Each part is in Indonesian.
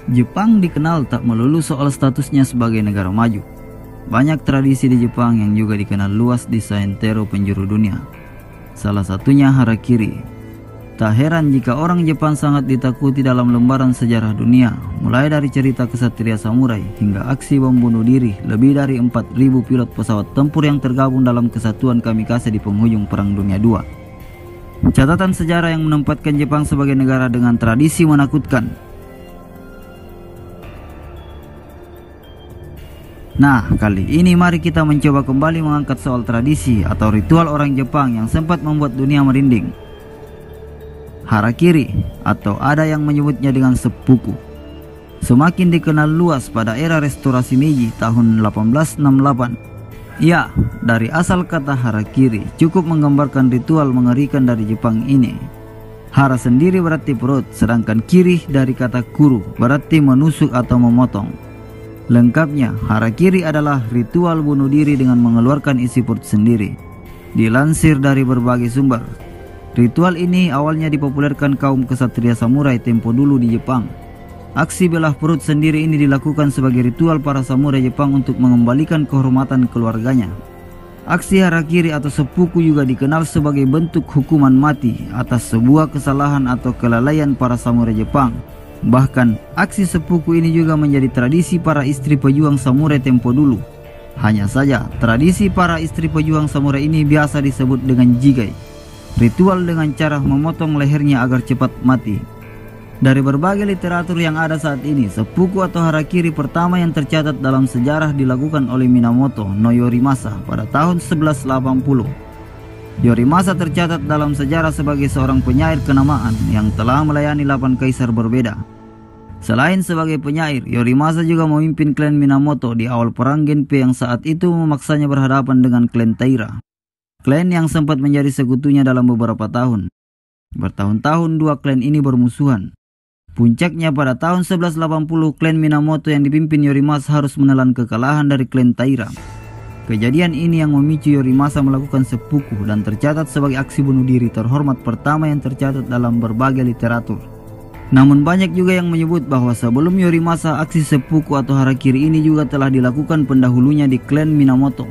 Jepang dikenal tak melulu soal statusnya sebagai negara maju. Banyak tradisi di Jepang yang juga dikenal luas di seantero penjuru dunia. Salah satunya harakiri. Tak heran jika orang Jepang sangat ditakuti dalam lembaran sejarah dunia, mulai dari cerita kesatria samurai hingga aksi bom bunuh diri lebih dari 4.000 pilot pesawat tempur yang tergabung dalam kesatuan kamikaze di penghujung Perang Dunia II. Catatan sejarah yang menempatkan Jepang sebagai negara dengan tradisi menakutkan. Nah, kali ini mari kita mencoba kembali mengangkat soal tradisi atau ritual orang Jepang yang sempat membuat dunia merinding. Harakiri, atau ada yang menyebutnya dengan seppuku, semakin dikenal luas pada era restorasi Meiji tahun 1868. Ya, dari asal kata harakiri cukup menggambarkan ritual mengerikan dari Jepang ini. Hara sendiri berarti perut, sedangkan kiri dari kata kuru berarti menusuk atau memotong. Lengkapnya, harakiri adalah ritual bunuh diri dengan mengeluarkan isi perut sendiri. Dilansir dari berbagai sumber, ritual ini awalnya dipopulerkan kaum kesatria samurai tempo dulu di Jepang. Aksi belah perut sendiri ini dilakukan sebagai ritual para samurai Jepang untuk mengembalikan kehormatan keluarganya. Aksi harakiri atau seppuku juga dikenal sebagai bentuk hukuman mati atas sebuah kesalahan atau kelalaian para samurai Jepang. Bahkan, aksi seppuku ini juga menjadi tradisi para istri pejuang samurai tempo dulu. Hanya saja, tradisi para istri pejuang samurai ini biasa disebut dengan jigai, ritual dengan cara memotong lehernya agar cepat mati. Dari berbagai literatur yang ada saat ini, seppuku atau harakiri pertama yang tercatat dalam sejarah dilakukan oleh Minamoto no Yorimasa pada tahun 1180. Yorimasa tercatat dalam sejarah sebagai seorang penyair kenamaan yang telah melayani 8 kaisar berbeda. Selain sebagai penyair, Yorimasa juga memimpin klan Minamoto di awal perang Genpei yang saat itu memaksanya berhadapan dengan klan Taira, klan yang sempat menjadi sekutunya dalam beberapa tahun. Bertahun-tahun dua klan ini bermusuhan. Puncaknya pada tahun 1180, klan Minamoto yang dipimpin Yorimasa harus menelan kekalahan dari klan Taira. Kejadian ini yang memicu Yorimasa melakukan seppuku dan tercatat sebagai aksi bunuh diri terhormat pertama yang tercatat dalam berbagai literatur. Namun banyak juga yang menyebut bahwa sebelum Yorimasa, aksi seppuku atau harakiri ini juga telah dilakukan pendahulunya di klan Minamoto.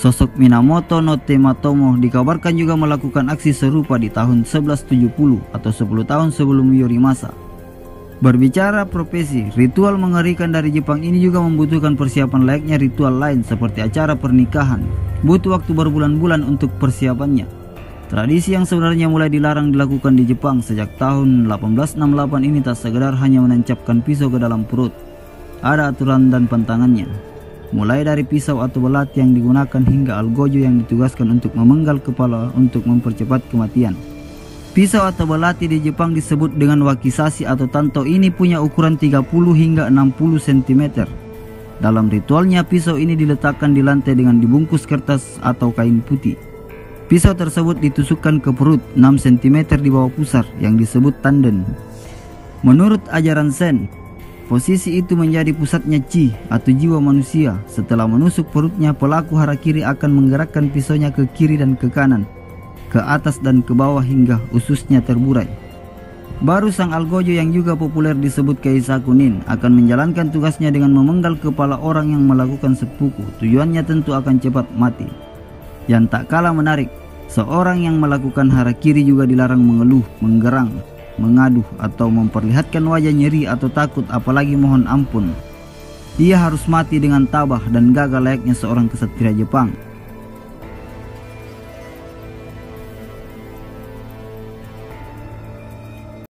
Sosok Minamoto no Tematomo dikabarkan juga melakukan aksi serupa di tahun 1170 atau 10 tahun sebelum Yorimasa. Berbicara profesi, ritual mengerikan dari Jepang ini juga membutuhkan persiapan layaknya ritual lain seperti acara pernikahan. Butuh waktu berbulan-bulan untuk persiapannya. Tradisi yang sebenarnya mulai dilarang dilakukan di Jepang sejak tahun 1868 ini tak sekedar hanya menancapkan pisau ke dalam perut. Ada aturan dan pantangannya. Mulai dari pisau atau belati yang digunakan hingga algojo yang ditugaskan untuk memenggal kepala untuk mempercepat kematian. Pisau atau belati di Jepang disebut dengan wakizashi atau tanto ini punya ukuran 30 hingga 60 cm. Dalam ritualnya, pisau ini diletakkan di lantai dengan dibungkus kertas atau kain putih. Pisau tersebut ditusukkan ke perut 6 cm di bawah pusar yang disebut tanden. Menurut ajaran Zen, posisi itu menjadi pusatnya chi atau jiwa manusia. Setelah menusuk perutnya, pelaku harakiri akan menggerakkan pisaunya ke kiri dan ke kanan, ke atas dan ke bawah hingga ususnya terburai. Baru sang algojo yang juga populer disebut keisakunin akan menjalankan tugasnya dengan memenggal kepala orang yang melakukan seppuku. Tujuannya tentu akan cepat mati. Yang tak kalah menarik, seorang yang melakukan harakiri juga dilarang mengeluh, menggerang, mengaduh atau memperlihatkan wajah nyeri atau takut, apalagi mohon ampun. Ia harus mati dengan tabah dan gagah layaknya seorang kesatria Jepang.